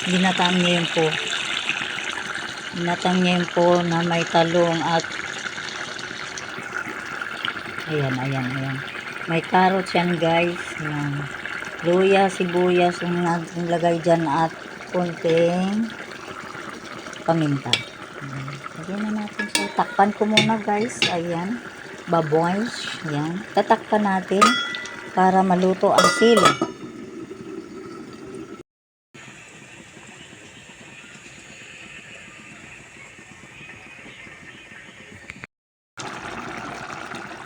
Ginataang yempo. Ginataang yempo na may talong at ayan. May carrots yan guys. Ayan. Luya, sibuyas yung naglagay dyan at konting paminta. Ayan. Lagyan na natin siya. Takpan ko muna guys. Ayan. Baboy. Ayan. Tatakpan natin para maluto ang sili.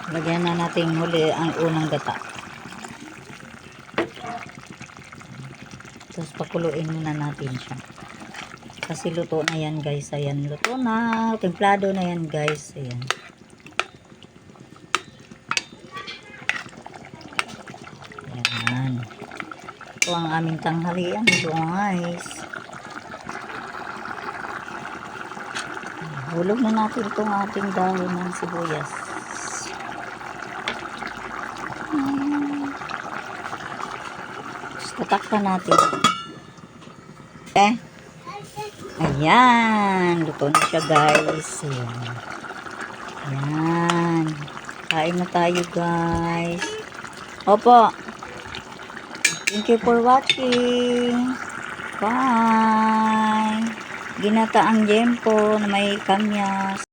Lagyan na natin huli ang unang gata. Tapos pakuluin muna natin siya. Kasi luto na yan guys. Ayan, luto na. Templado na yan guys. Ayan. Ayan. Ito ang aming tanghalian guys. Hulog na natin itong ating dahon ng sibuyas. Tatakpan natin. Ayan. Luto na siya guys. Ayan. Ayan. Kain na tayo guys. Opo. Thank you for watching. Bye. Ginataang yempo na may kamyas.